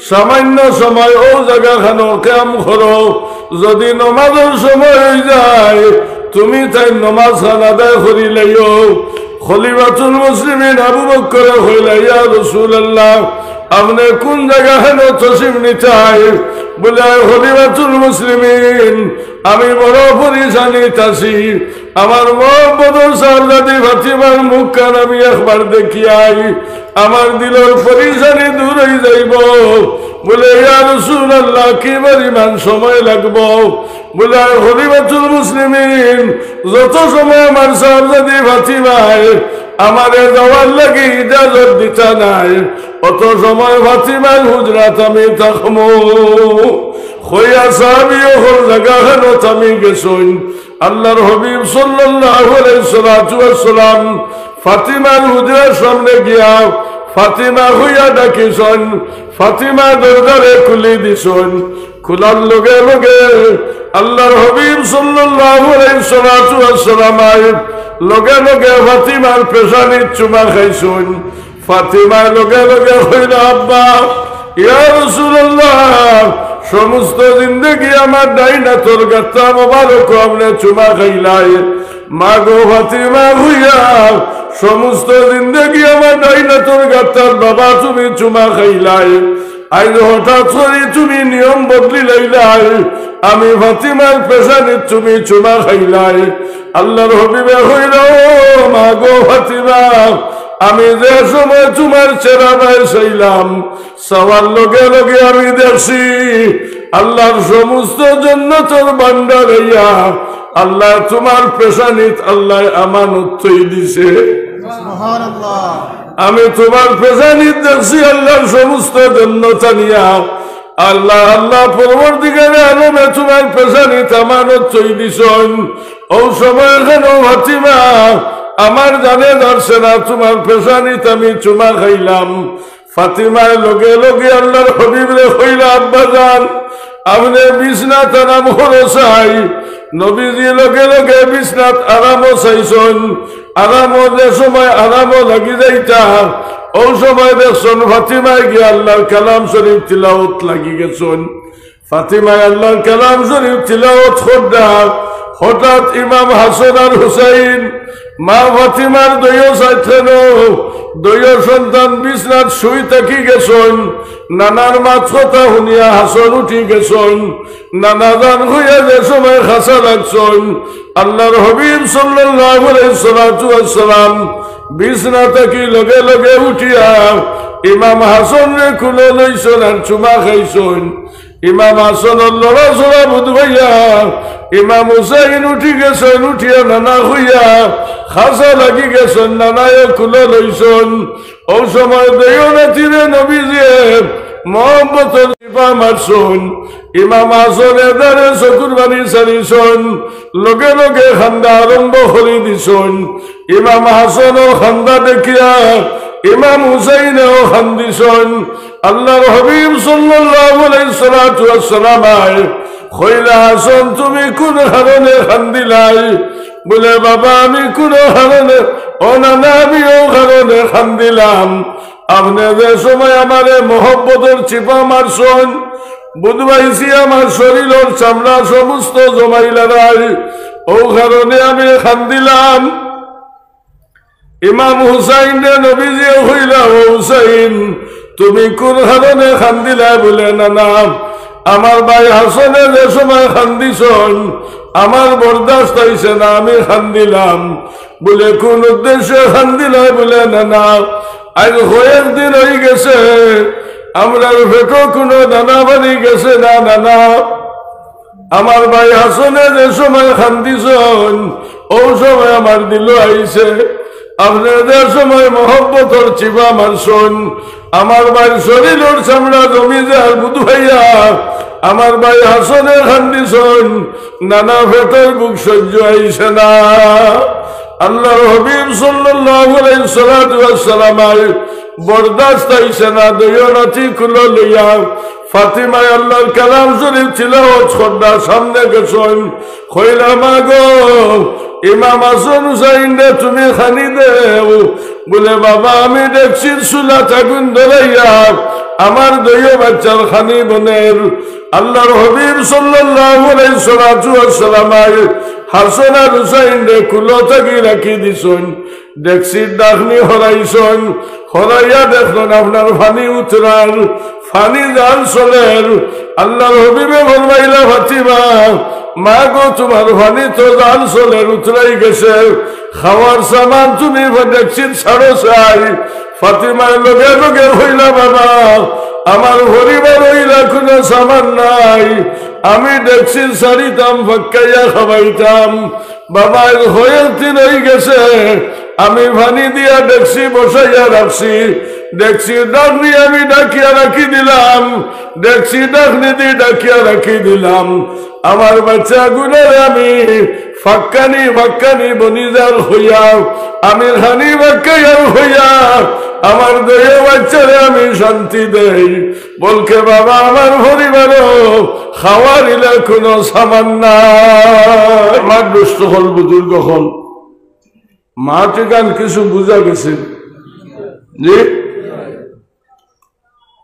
সামান্য সময় ও জায়গাখানো কাম করো, যদি নমাজের সময় হয়ে যায় তুমি তাই নমাজ খান আদায় করি লাইও। খলিফাতুল মুসলিমিন আবু বকর কইলা, ইয়া রাসূলুল্লাহ, আপনি কোন জায়গাখানো তশরিফ নিতাই? বলে, খলিফাতুল মুসলিমিন, আমি বড় পরিশানিত আছি, আমার মহব্বতের সাহেবজাদি ফাতিমার মুখখান আমি একবার দেখিয়াই, আমার দিলের পরিশানি দূর হয়ে যাইব। বলে, ইয়া রাসূলুল্লাহ, কি পরিমাণ সময় লাগব? বলে, খলিফাতুল মুসলিমিন, যত সময় আমার সাহেবজাদি ফাতিমায় আমারে যাওয়ার লাগি ইজাজত দিতা নাই, অত সময় ফাতিমার হুজরাত আমি থাকমু। হইয়া সাহাবী হল জায়গাখানত আমি গেছুন। আল্লাহর হাবিব সাল্লাল্লাহু আলাইহি ওয়াসাল্লাম ফাতিমার হুজরার সামনে গিয়া ফাতিমা হইয়া ডাকিছন। ফাতিমা দরজারে খুলি দিছন। খোলার লগে লগে আল্লাহর হাবিব সাল্লাল্লাহু আলাইহি ওয়াসাল্লাম লগে লগে ফাতিমার পেশানির চুমা খাইছুন। ফাতিমার লগে লগে হইল, আব্বা, ইয়া রাসূলুল্লাহ, সমস্ত জিন্দগি আমার ডাইনা তোর গাত্তা মোবারক আপনি চুমা খাইলাই। মা গো ফাতিমা হইয়া, সমস্ত জিন্দগি আমার ডাইনা তোর গাত্তার বাবা তুমি চুমা খাইলাই, আজ হঠাৎ করে তুমি নিয়ম বদলি লাইলাই, আমি ফাতিমার পেশানির তুমি চুমা খাইলাই। আল্লাহর হাবিবে হইল, মা গো ফাতিমা, আমি যে সময় তোমার চেহারা চাইলাম, সবার লগে লগে আমি দেখছি আল্লাহর সমস্ত জান্নাতের ভান্ডার হইয়া আল্লাহ তোমার পেশানিত আল্লাহ আমানত থই দিছে। সুবহানাল্লাহ। আমি তোমার পেশানিত দেখছি আল্লাহর সমস্ত জান্নাত নিয়া আল্লাহ আল্লাহ পরবর্তীকালে আলমে তোমার পেশানিত আমানত থই দিছেন। ও সময় কেন ফাতিমা আমার জানে ধরছে না, তোমার পেশানিত আমি চুমা খাইলাম। ফাতিমার লগে লগে আল্লাহর হাবিব রে কইলা, আব্বা জান, আপনি বিছনাত আরাম করে চাই। নবীজি লগে লগে বিছনাত আরামও চাইছন। আরামও যে সময় আরামও লাগি যাইতা, ও সময় দেখছন ফাতিমায় গিয়ে আল্লাহর কালাম শরীফ তিলাওয়াত লাগি গেছন। ফাতিমায় আল্লাহর কালাম শরীফ তিলাওয়াত করদা হঠাৎ ইমাম হাসান আর হুসাইন মা ফাতিমার দইয় চাইছেন, দইয় সন্তান বিছনাত শুই থাকি গেছন। নানার মাত কথা শুনিয়া হাসন উঠি গেছন। নানা জান হইয়া যে সময় খাসা লাগছন, আল্লাহর হাবিব সাল্লাল্লাহু আলাইহি ওয়াসাল্লাম বিছনা থাকি লগে লগে উঠিয়া ইমাম হাসান রে খুলে লইছন আর চুমা খাইছন। ইমাম হাসানের লড়াচড়া বুধ ভাইয়া ইমাম হুসাইন উঠি গেছেন। উঠিয়া নানা হইয়া খাসা লাগি গেছেন, নানায় খুলে লইছন। ও সময় দেয় নাতিরে নবীজিয়ে মহব্বতের টিপা মারছন। ইমাম হাসানের দ্বারে চকুর বাণী ছাড়িছন। লগে লগে খান্দা আরম্ভ করে দিছন। ইমাম হাসানের খান্দা দেখিয়া ইমাম হুসাইনেও খান্দিছন। আল্লাহর হাবিব সাল্লাল্লাহু আলাইহি ওয়াসাল্লাম কইলা, হাসান তুমি কোন কারণে খান্দিলাই? বলে, বাবা আমি কোন কারণে, ও নানা আমিও কারণে খান্দিলাম। আপনি যে সময় আমারে মোহব্বতের চিপা মারছেন বুধবাইছি আমার শরীরের চামড়া সমস্ত জমাইলারাই ও কারণে আমি খান্দিলাম। ইমাম হুসাইন রে নবীজি হইলা ও হুসাইন তুমি কোন কারণে খান্দিলা বলে না আমার ভাই হাসনে যে সময় খান্দিছন আমার বরদাস্ত হইছে না আমি খান্দিলাম। বলে কোন উদ্দেশ্যে খান্দিলা বলে না আজ কয়েকদিন হয়ে গেছে আমরা পেটো কোনো দানা বানি গেছে না আমার ভাই হাসনে যে সময় খান্দিছন ও সময় আমার দিল আইছে। আপনাদের সময় মহব্বতর চিবা মারছন আমার ভাই শরীরের চামড়া জমি যায় বুধ ভাইয়া আমার ভাই হাসনে খান্দিছন নানা পেটের বুক সহ্য আইছে না। আল্লাহর হাবিব সাল্লাল্লাহু আলাইহি সাল্লাম বরদাস্ত আইছে না দয়নাথি খুলে লইয়া ফাতিমায় আল্লাহর কালাম শরীফ তিলাওয়াত করদা সামনে গেছেন কইলা মা গো ইমাম হাসান হুসাইন রে তুমি খানি দেও। বলে বাবা আমি দেখছি চুলা আগুন ধরাইয়া আমার দইয় বাচ্চার খানি বনের। আল্লাহর হাবিব সাল্লাল্লাহু আলাইহি সাল্লাম হাসান আর হুসাইন রে কুলো থাকি রাখি দিছেন। দেখছি ডাকনি হরাইছেন হরাইয়া দেখলেন আপনার ফানি উতরার ফানি জাল চলের। আল্লাহর হাবিবে ফরমাইলা ফাতিমা মা গো তোমার ফানি তো জাল চলের উতরাই গেছে খাওয়ার সামান তুমি দেখছি ছাড়ো চাই। ফাতিমার লগে লগে হইলা বাবা আমার পরিবার হইলা কোনো সামান নাই আমি দেখছি সারিতাম ফাক্কাইয়া খাওয়াইতাম। বাবা হয়েদিন হয়ে গেছে আমি ভানি দিয়া দেখছি বসাইয়া রাখছি দেখছি ডাকনি আমি ডাকিয়া রাখি দিলাম দেখছি ডাকনি দিয়ে ডাকিয়া রাখি দিলাম। আমার বাচ্চা গুনের আমি ফাক্কানি বনিজার হইয়া আমি খানি বাক্কাইয়ার হইয়া আমার দেহে বাচ্চারে আমি শান্তি দেই। বলকে বাবা আমার পরিবারও খাওয়ার ইলা কোনো সামান নাই। আমার দুষ্ট হল বুজুর্গ হল মা ঠিকান কিছু বুঝা গেছে যে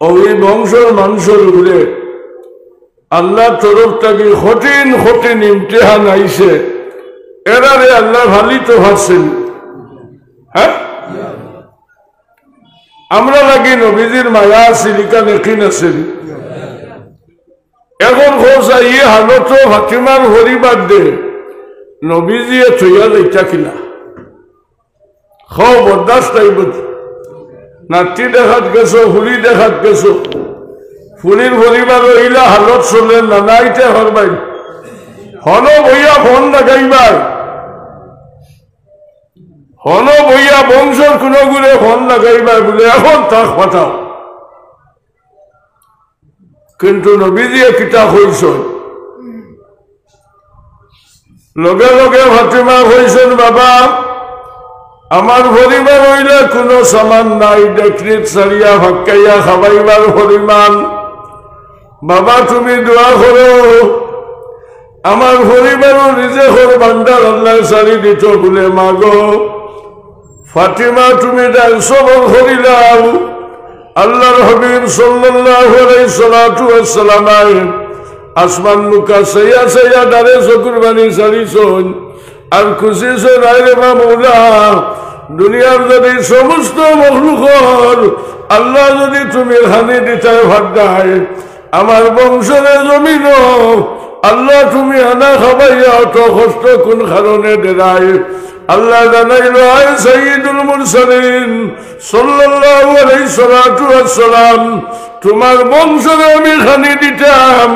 ওই বংশের মানুষের উপরে আল্লাহ তরফ থেকে কঠিন ইমতিহান আইছে এরারে আল্লাহ ভালি তো ভাবছেন। হ্যাঁ আমরা লাগি নবীজির মায়া সিলিকা দেখিন আছেন এখন খোঁজা ই হালত ফাতিমার হরিবার দে নবীজিয়ে থইয়া যাইতা কিনা খাও বরদাস্ত আইব। নাতি দেখাত গেছো ফুলি দেখাত গেছো ফুলির পরিবার হইলা হালত চলে নানাইতে হরবাই হন বইয়া ফোন লাগাইবার হন বইয়া বংশর কোন গুণে ফোন লাগাইবার বলে এখন তাক পাঠাও। কিন্তু নবীজিয়ে কিতা হইছেন লগে লগে ফাতিমা হইছেন বাবা আমার পরিবার হইলে কোনো সামান নাই ডেকরিত সারিয়া ভাক্কাইয়া খাবাইবার পরিমাণ। বাবা তুমি দোয়া করো আমার পরিবারও রিজেকের ভান্ডার আল্লাহ সারি দিত বলে মাগো ফাতিমা তুমি ডাক সবর করিলাম। আল্লাহর হাবিব সাল্লাল্লাহু আলাইহি সাল্লাম আসমান মুখা সাইয়া সাইয়া ডারে চকুর বাণী সারিছন আর খুশি রে মামুলা দুনিয়ার যদি সমস্ত মখলুকর আল্লাহ যদি তুমি হানি দিতে ভাগ্যায় আমার বংশের জমিন আল্লাহ তুমি আনা খাবাইয়া অত কষ্ট কোন কারণে দেরায়। আল্লাহ জানাইল আয় সাইয়্যিদুল মুরসালিন সাল্লাল্লাহু আলাইহি সাল্লাম তোমার বংশে আমি খানি দিতাম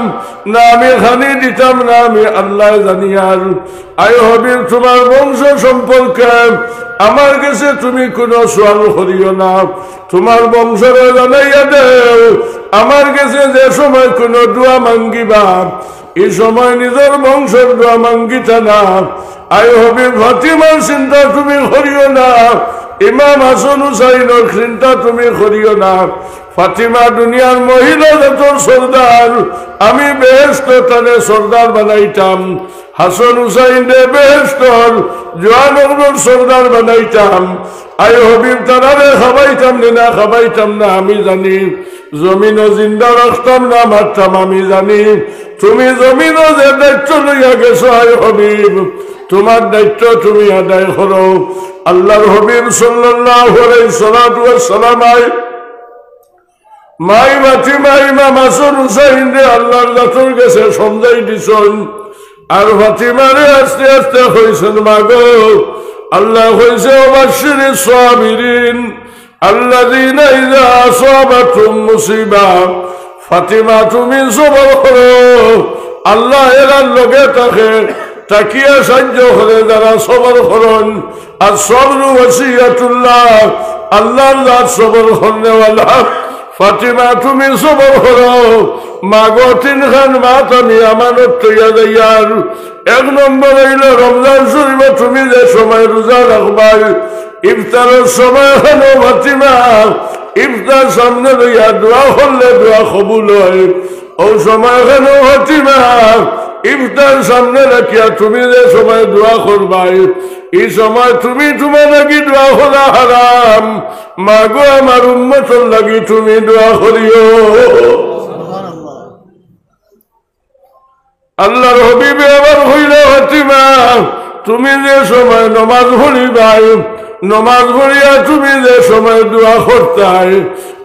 না আমি খানি দিতাম না আমি আল্লাহ জানি। আর আয় হবির তোমার বংশ সম্পর্কে আমার কাছে তুমি কোনো সওয়াল করিও না তোমার বংশরে জানাইয়া দেও আমার কাছে যে সময় কোনো দোয়া মাঙ্গিবা এই সময় নিজের বংশের দোয়া মাঙ্গিতা না। আয় হবির ফাতিমার চিন্তা তুমি করিও না ইমাম হাসান হুসাইনের চিন্তা তুমি করিও না। ফাতিমা দুনিয়ার মহিলা যত সর্দার আমি বেহেশত তারে সর্দার বানাইতাম হাসান হুসাইন রে বেহেশতর জওয়ান অগ্রর সর্দার বানাইতাম। আই হবিব তারারে খাবাইতাম না খাবাইতাম না আমি জানি, জমিনও জিন্দা রাখতাম না মারতাম আমি জানি। তুমি জমিনও যে দায়িত্ব লইয়া গেছো আই হবিব, তোমার দায়িত্ব তুমি আদায় করো। আল্লাহর হবিব সাল্লাল্লাহু আলাইহি সাল্লাতু ওয়াস সালাম মাই ফাতিমা ইমাম হাসান হুসাইন রে আল্লাহর জাতর কাছে সমঝাই দিছেন। আর ফাতিমারে আস্তে আস্তে কইছেন মাগো, আল্লাহ কইছে ওয়াবাশশিরিস সাবিরিন আল্লাযীনা ইযা আসাবাতুহুম মুসিবা। ফাতিমা তুমি সবর করো, আল্লাহ এর লগে থাকে তাকিয়া সাহায্য করে যারা সবর করন। আর সবরু ওয়াসিয়াতুল্লাহ, আল্লাহর জাত সবর করনেওয়ালা। ফাতিমা তুমি সবর করো, মাগো তিনখান মাত আমি আমানত তৈয়া যাইয়ার। এক নম্বর হইল রমজান শরীফ তুমি যে সময় রোজা রাখবাই, ইফতারের সময় কেন ফাতিমা ইফতার সামনে লইয়া দোয়া করলে দোয়া কবুল হয়। ও সময় কেন ফাতিমা ইফতার সামনে রাখিয়া তুমি যে সময় দোয়া করবাই, এই সময় তুমি তোমার লাগি দোয়া করা হারাম। মাগো আমার উম্মতর লাগি তুমি দোয়া করিও। আল্লাহর হবিবে আবার হইল ফাতিমা তুমি যে সময় নমাজ পড়িবাই, নমাজ পড়িয়া তুমি যে সময় দোয়া করতাই,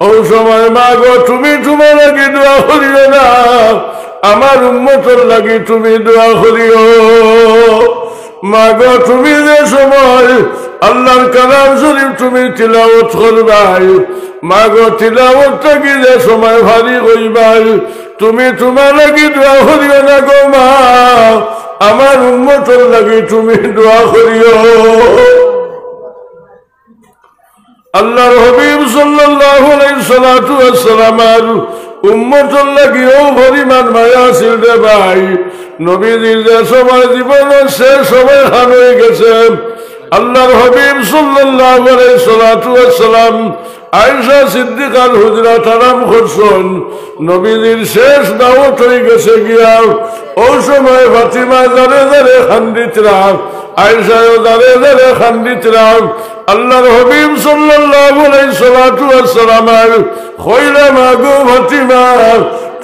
ও সময় মাগো তুমি তোমার লাগি দোয়া করিও না, আমার উম্মতর লাগি তুমি দোয়া করিও। মাগো তুমি যে সময় আল্লাহর কালাম শরীফ তুমি তিলাওয়াত করবাই, মাগো তিলাওয়াত থাকি যে সময় ভারী হইবাই, তুমি তোমার লাগি দোয়া করিও না গো মা, আমার উম্মতর লাগি তুমি দোয়া করিও। আল্লাহর হবিব সাল্লাল্লাহু আলাইহি সাল্লাতু ওয়াস সালাম উম্মতর লাগিও পরিমাণ মায়া ছিল রে ভাই। নবীজির যে সময় জীবনের শেষ সময় খান হয়ে গেছে, আল্লাহর হবিব সাল্লাল্লাহু আলাইহি সাল্লাতু ওয়াস সালাম আয়েশা সিদ্দিকার হুজরাত আরাম করছেন। নবীজির শেষ দাওয়াত হয়ে গেছে গিয়া, ওই সময় ফাতিমা দাঁড়ে দাঁড়ে খান্দিতরা, আয়েশাও দাঁড়ে দাঁড়ে খান্দিতরা। আল্লাহর হবিব সাল্লাল্লাহু আলাইহি সাল্লাতু ওয়াস সালাম কইলা মাগো ফাতিমা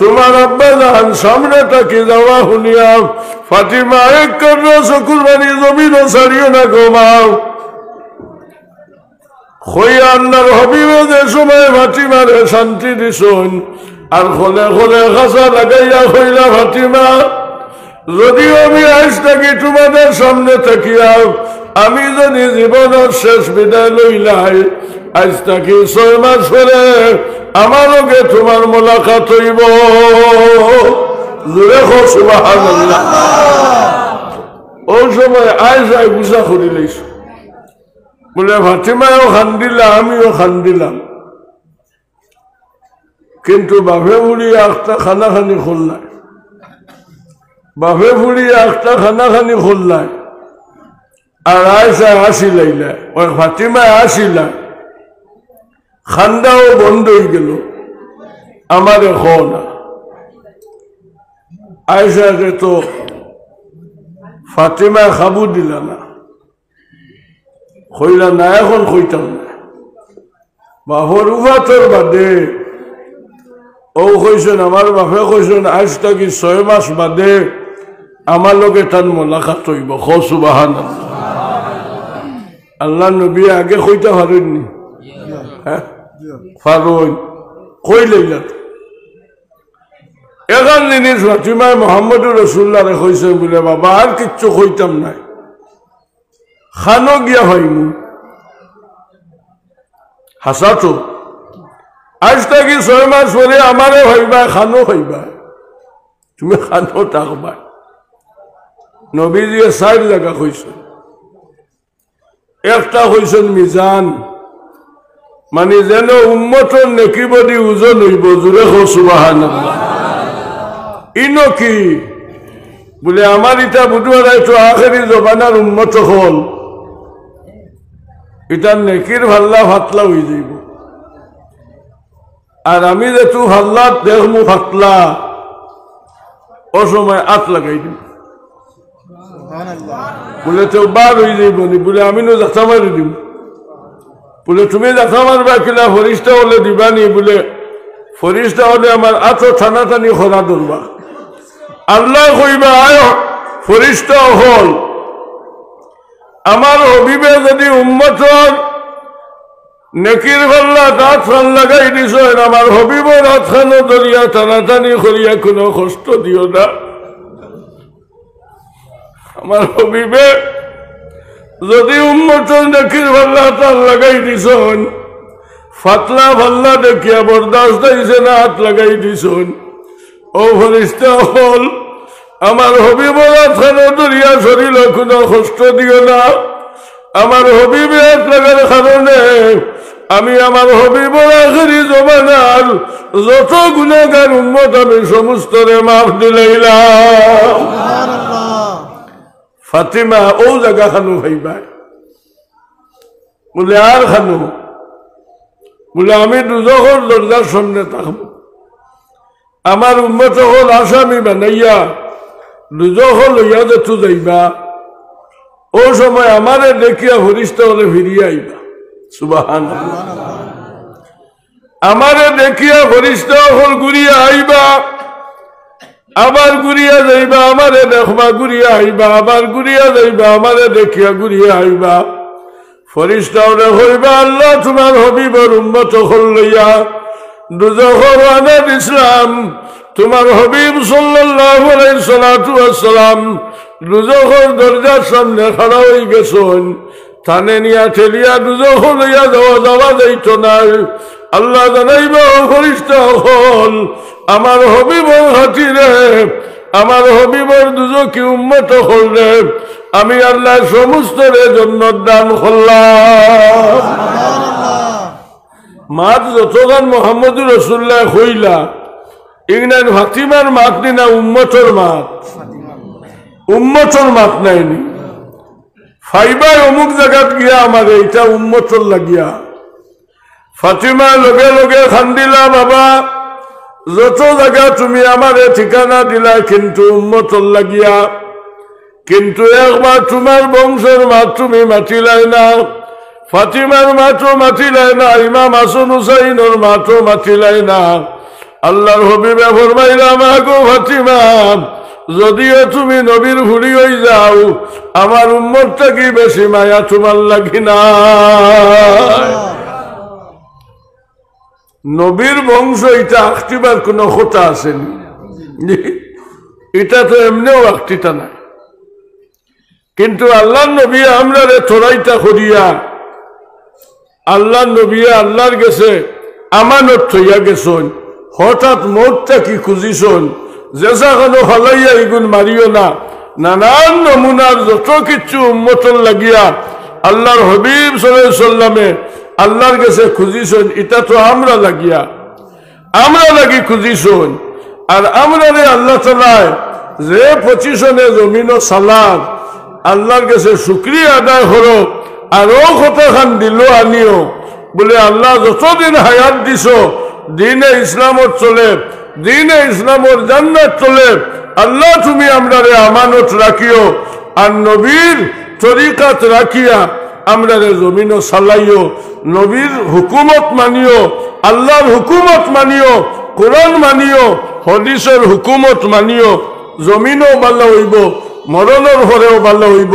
তোমার আব্বা জান সামনে তাকে যাওয়া শুনিয়া ফাতিমা এক কান্না চকুর পানি জমিন ছাড়িও না গো মা। কইয়া আল্লাহর হবিবে যে সময় ফাতিমারে শান্তি দিছেন, আর খোলে খোলে খাঁচা লাগাইয়া কইলা ফাতিমা যদিও আমি আজ থাকি তোমাদের সামনে থাকিয়া, আমি যদি জীবনের শেষ বিদায় লইলাই, আজ থাকি 6 মাস পরে আমার লগে তোমার মোলাকাত হইব। জোরে কও সুবহানাল্লাহ। ওই সময় আয়েশা গুসা করি লইছ, বলে ফাতিমাও খান্দিলা আমিও খান্দিলাম, কিন্তু বাপে বুড়ি একটা খানাখানি খুললাই, বাপে বুড়ি একটা খানাখানি খুললাই। আর আয়েশা আসিলাইলা, ওই ফাতিমা আসিলা, খান্দাও বন্ধ হয়ে গেল, আমারে খো না। আয়েশাকে তো ফাতিমা খাবু দিলা না, কইলা না এখন কইতাম না, বাপর উপাতর বাদে ও কইছেন আমার বাপে কইছেন আজ থাকি 6 মাস বাদে আমার লগে তার মোলাকাত হইব। খো সুবহানাল্লাহ। আল্লাহ নবী আগে কইতে পারেননি, হ্যাঁ পারুন, কই লইলা। এখন জিনিস ফাতিমায় মোহাম্মদুর রাসূলুল্লাহ কইছে বলে বাবা আর কিচ্ছু কইতাম নাই, খানো গিয়া হইমু। হাসা তো আজ থাকি 6 মাস পরে আমারে হইবা, খানো হইবা, তুমি খানো থাকবা। নবীজিয়ে 4 লাগা কইছে, একটা কইছেন মিজান, মানে যেন উম্মতর নেকি বডি ওজন হইব। জোরে কও সুবহানাল্লাহ। ইনো কি বলে আমার ইটা বুধবার তো আখেরি জবানার উম্মত হল, এটা নেকির ভাল্লা ফাতলা হয়ে যাইব। আর আমি যে তু ভাল্লা দেখমু ফাতলা, ও সময় আত লাগাই দিব। বলে তো বার হয়ে যাইব নি, বলে আমি নো যাত্রা মারি দিব। বলে তুমি যাত্রা মারবা কিনা, ফরিস্তা হলে দিবানি, বলে ফরিস্তা হলে আমার আতো টানা টানি খরা ধরবা। আল্লাহ কইবা আয় ফরিস্তা হল আমার হবিবে যদি উম্মতর নেকির পাল্লা হাত খান লাগাই দিছ, আমার হবিবর হাত খানো ধরিয়া টানাটানি করিয়া কোনো কষ্ট দিও না। আমার হবিবে যদি উম্মতর নেকির পাল্লা হাত লাগাই দিছ, ফাতলা পাল্লা দেখিয়া বরদাস্ত দিছে না হাত লাগাই দিছ, ও ফরিস্তা হল আমার হবিবর হাত খানো ধরিয়া শরীর কোনো কষ্ট দিও না। আমার হবিবে হাত লাগার কারণে আমি আমার হবিবর আখেরি জমানার যত গুনাহগার উম্মত আমি সমস্তরে মাফ দিলাইলাম। ফাতিমা ও জায়গা খানু ভাইবা, বলে আর খানু, বলে আমি দুজখর দরজার সামনে থাকব, আমার উম্মত হল আসামি বানাইয়া দুজখর লইয়া যেতু যাইবা, ও সময় আমারে দেখিয়া ফরিস্তা হলে ফিরিয়া আইবা। সুবহানাল্লাহ। আমারে দেখিয়া ফরিস্তা হল ঘুরিয়া আইবা, আবার ঘুরিয়া যাইবা, আমারে দেখবা ঘুরিয়া আইবা, আবার ঘুরিয়া যাইবা, আমারে দেখিয়া ঘুরিয়া আইবা। ফরিস্তা হলে হইবা আল্লাহ তোমার হবিবর উম্মত হল লইয়া দুজখর আনাদ ইসলাম, তোমার হবিব সাল্লাল্লাহু আলাইহি সাল্লাতু ওয়াসসালাম দুজখর দরজার সামনে খাড়া হয়ে গেছেন, থানে নিয়া ঠেলিয়া দুজখর লইয়া যাওয়া যাইত না। আল্লাহ জানাইব ফরিস্তা হল আমার হবিবর খাতিরে, আমার হবিবর দুজকি উম্মত হল রে আমি আল্লাহ সমস্ত রে জন্নত দান করলাম। মাত যতগান মোহাম্মদুর রাসূলুল্লাহ হইলা ইগনান ফাতিমার মাত নি না উম্মতর মাত, উম্মতর মাত নাইনি। ফাইবার অমুক জায়গাত গিয়া আমার এইটা উম্মতর লাগিয়া। ফাতিমা লগে লগে খান্দিলা, বাবা যত জায়গা তুমি আমারে ঠিকানা দিলা কিন্তু উম্মতর লাগিয়া, কিন্তু একবার তোমার বংশের মাত তুমি মাতিলাই না, ফাতিমার মাতও মাতিলাই না, ইমাম হাসান হুসাইনের মাতও মাতিলাই না। আল্লাহর হবিবে ফরমাইলা মাগো ফাতিমা, যদিও তুমি নবীর ভুড়ি হয়ে যাও আমার উম্মতটা কি বেশি মায়া তোমার লাগি না। নবীর বংশ এটা আঁকটিবার কোন কথা আসেনি, এটা তো এমনিও আঁকটিটা নাই। কিন্তু আল্লাহ নবী আমরা রে থরাইটা করিয়া আল্লাহ নবী আল্লাহর গেছে আমানত থইয়া গেছেন, হঠাৎ মতটা কি খুঁজিছন, জেসা কোনো হলাইয়া এগুন মারিও না। নানান নমুনার যত কিছু উম্মতর লাগিয়া আল্লাহর হবিব সাল্লাল্লাহু আলাইহি সাল্লামে আল্লাহর কাছে খুঁজিছন, এটা তো আমরা লাগিয়া আমরা লাগি খুঁজিছন। আর আমরা রে আল্লাহ তাআলা যে পজিশনে জমিন ও সালাদ আল্লাহর কাছে শুকরিয়া আদায় করো। আর ও কথাখান দিল আনিও, বলে আল্লাহ যতদিন হায়াত দিছ দিনে ইসলামত চলে, দিনে ইসলামর জান্নাত চলে, আল্লাহ তুমি আমরা রে আমানত রাখিও। আর নবীর তরিকাত রাখিয়া আমরা রে জমিনও চালাইও, নবীর হুকুমত মানিও, আল্লাহর হুকুমত মানিও, কোরআন মানিও, হদিসের হুকুমত মানিও। জমিনও ভালো হইব, মরণের ঘরেও ভালো হইব।